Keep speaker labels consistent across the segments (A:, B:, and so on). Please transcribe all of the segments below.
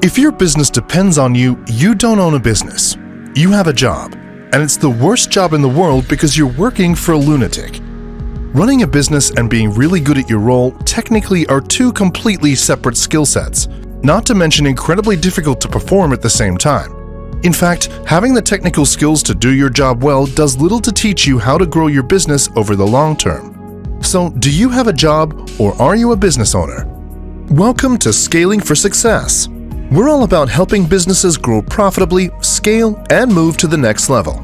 A: If your business depends on you, you don't own a business. You have a job, and it's the worst job in the world because you're working for a lunatic. Running a business and being really good at your role technically are two completely separate skill sets, not to mention incredibly difficult to perform at the same time. In fact, having the technical skills to do your job well does little to teach you how to grow your business over the long term. So, do you have a job or are you a business owner? Welcome to Scaling for Success. We're all about helping businesses grow profitably, scale, and move to the next level.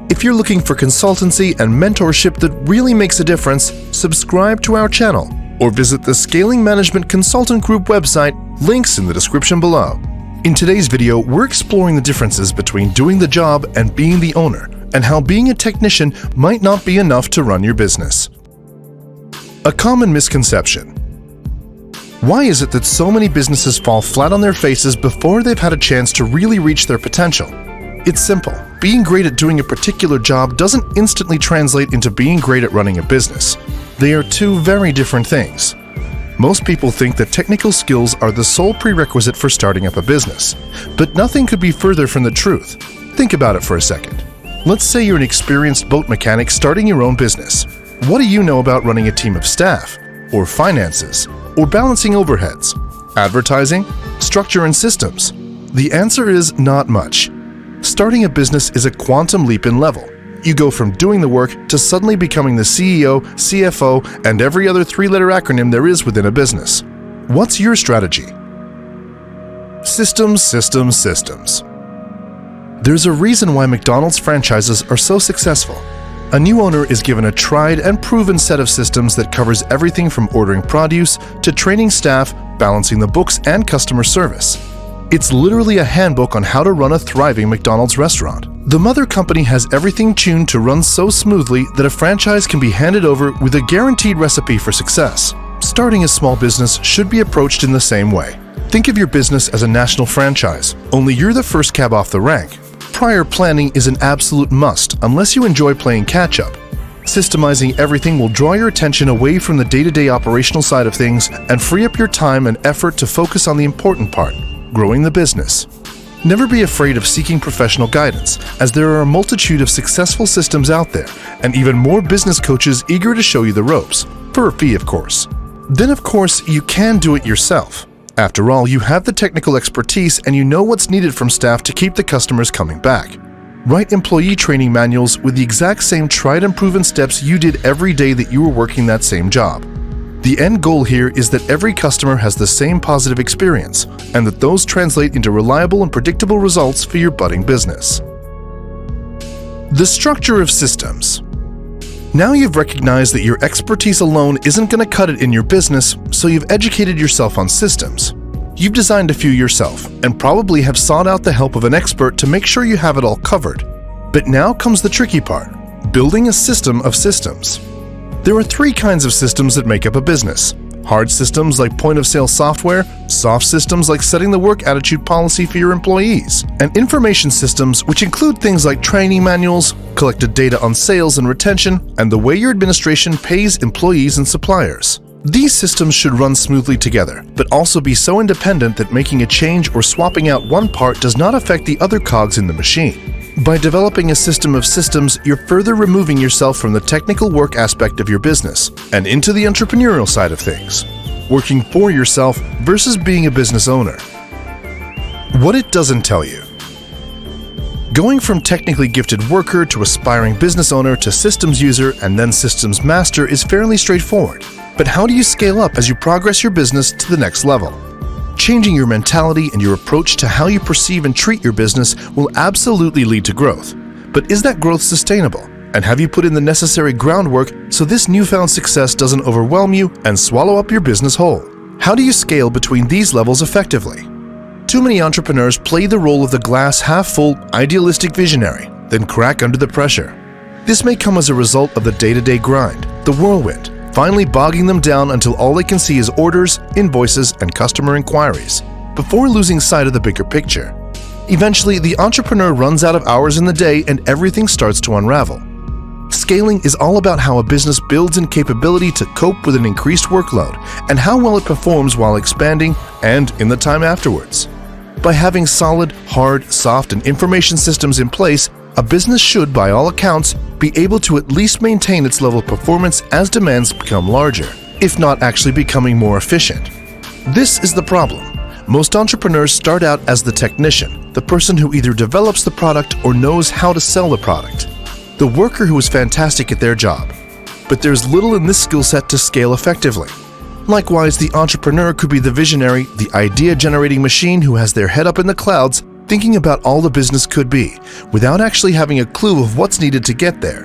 A: If you're looking for consultancy and mentorship that really makes a difference, subscribe to our channel or visit the Scaling Management Consultant Group website, links in the description below. In today's video, we're exploring the differences between doing the job and being the owner, and how being a technician might not be enough to run your business. A common misconception. Why is it that so many businesses fall flat on their faces before they've had a chance to really reach their potential? It's simple. Being great at doing a particular job doesn't instantly translate into being great at running a business. They are two very different things. Most people think that technical skills are the sole prerequisite for starting up a business, but nothing could be further from the truth. Think about it for a second. Let's say you're an experienced boat mechanic starting your own business. What do you know about running a team of staff, or finances, or balancing overheads, advertising, structure, and systems? The answer is not much. Starting a business is a quantum leap in level. You go from doing the work to suddenly becoming the CEO, CFO, and every other three-letter acronym there is within a business. What's your strategy? Systems, systems, systems. There's a reason why McDonald's franchises are so successful. A new owner is given a tried and proven set of systems that covers everything from ordering produce to training staff, balancing the books, and customer service. It's literally a handbook on how to run a thriving McDonald's restaurant. The mother company has everything tuned to run so smoothly that a franchise can be handed over with a guaranteed recipe for success. Starting a small business should be approached in the same way. Think of your business as a national franchise, only you're the first cab off the rank. Prior planning is an absolute must unless you enjoy playing catch-up. Systemizing everything will draw your attention away from the day-to-day operational side of things and free up your time and effort to focus on the important part, growing the business. Never be afraid of seeking professional guidance, as there are a multitude of successful systems out there, and even more business coaches eager to show you the ropes, for a fee of course. Then of course, you can do it yourself. After all, you have the technical expertise and you know what's needed from staff to keep the customers coming back. Write employee training manuals with the exact same tried and proven steps you did every day that you were working that same job. The end goal here is that every customer has the same positive experience, and that those translate into reliable and predictable results for your budding business. The structure of systems. Now you've recognized that your expertise alone isn't going to cut it in your business, so you've educated yourself on systems. You've designed a few yourself, and probably have sought out the help of an expert to make sure you have it all covered. But now comes the tricky part: building a system of systems. There are three kinds of systems that make up a business: hard systems like point-of-sale software, soft systems like setting the work attitude policy for your employees, and information systems which include things like training manuals, collected data on sales and retention, and the way your administration pays employees and suppliers. These systems should run smoothly together, but also be so independent that making a change or swapping out one part does not affect the other cogs in the machine. By developing a system of systems, you're further removing yourself from the technical work aspect of your business and into the entrepreneurial side of things, working for yourself versus being a business owner. What it doesn't tell you. Going from technically gifted worker to aspiring business owner to systems user and then systems master is fairly straightforward. But how do you scale up as you progress your business to the next level? Changing your mentality and your approach to how you perceive and treat your business will absolutely lead to growth. But is that growth sustainable? And have you put in the necessary groundwork so this newfound success doesn't overwhelm you and swallow up your business whole? How do you scale between these levels effectively? Too many entrepreneurs play the role of the glass half-full, idealistic visionary, then crack under the pressure. This may come as a result of the day-to-day grind, the whirlwind, finally bogging them down until all they can see is orders, invoices, and customer inquiries, before losing sight of the bigger picture. Eventually, the entrepreneur runs out of hours in the day and everything starts to unravel. Scaling is all about how a business builds in capability to cope with an increased workload and how well it performs while expanding and in the time afterwards. By having solid, hard, soft, and information systems in place, a business should, by all accounts, be able to at least maintain its level of performance as demands become larger, if not actually becoming more efficient. This is the problem. Most entrepreneurs start out as the technician, the person who either develops the product or knows how to sell the product, the worker who is fantastic at their job. But there's little in this skill set to scale effectively. Likewise, the entrepreneur could be the visionary, the idea-generating machine who has their head up in the clouds thinking about all the business could be, without actually having a clue of what's needed to get there.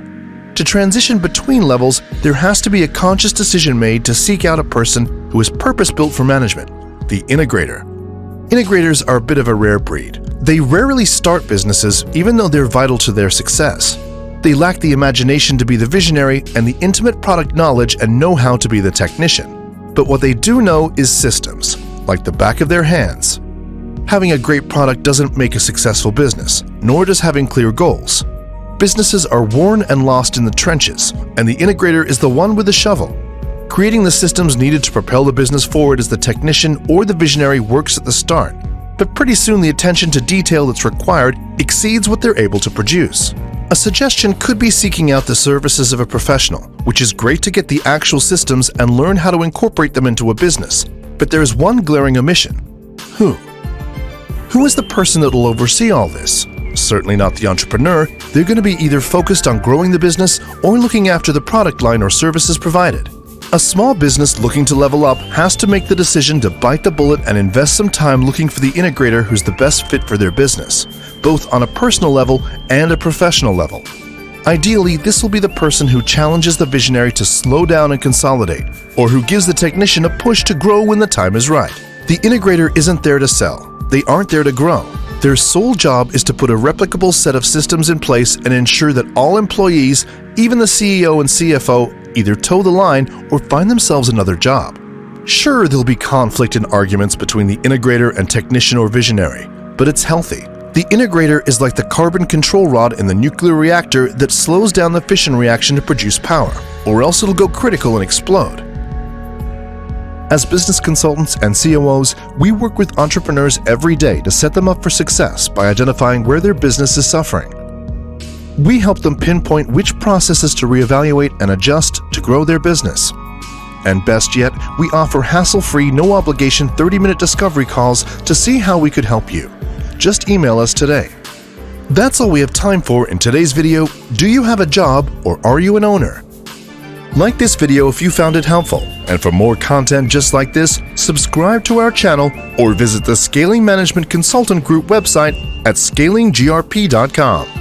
A: To transition between levels, there has to be a conscious decision made to seek out a person who is purpose-built for management, the integrator. Integrators are a bit of a rare breed. They rarely start businesses even though they're vital to their success. They lack the imagination to be the visionary and the intimate product knowledge and know-how to be the technician. But what they do know is systems, like the back of their hands. Having a great product doesn't make a successful business, nor does having clear goals. Businesses are worn and lost in the trenches, and the integrator is the one with the shovel. Creating the systems needed to propel the business forward as the technician or the visionary works at the start, but pretty soon the attention to detail that's required exceeds what they're able to produce. A suggestion could be seeking out the services of a professional, which is great to get the actual systems and learn how to incorporate them into a business. But there is one glaring omission. Who? Who is the person that will oversee all this? Certainly not the entrepreneur. They're going to be either focused on growing the business or looking after the product line or services provided. A small business looking to level up has to make the decision to bite the bullet and invest some time looking for the integrator who's the best fit for their business, both on a personal level and a professional level. Ideally, this will be the person who challenges the visionary to slow down and consolidate, or who gives the technician a push to grow when the time is right. The integrator isn't there to sell. They aren't there to grow. Their sole job is to put a replicable set of systems in place and ensure that all employees, even the CEO and CFO, either toe the line or find themselves another job. Sure, there'll be conflict and arguments between the integrator and technician or visionary, but it's healthy. The integrator is like the carbon control rod in the nuclear reactor that slows down the fission reaction to produce power, or else it'll go critical and explode. As business consultants and COOs, we work with entrepreneurs every day to set them up for success by identifying where their business is suffering. We help them pinpoint which processes to reevaluate and adjust to grow their business. And best yet, we offer hassle-free, no-obligation 30-minute discovery calls to see how we could help you. Just email us today. That's all we have time for in today's video. Do you have a job or are you an owner? Like this video if you found it helpful, and for more content just like this, subscribe to our channel or visit the Scaling Management Consultant Group website at scalinggrp.com.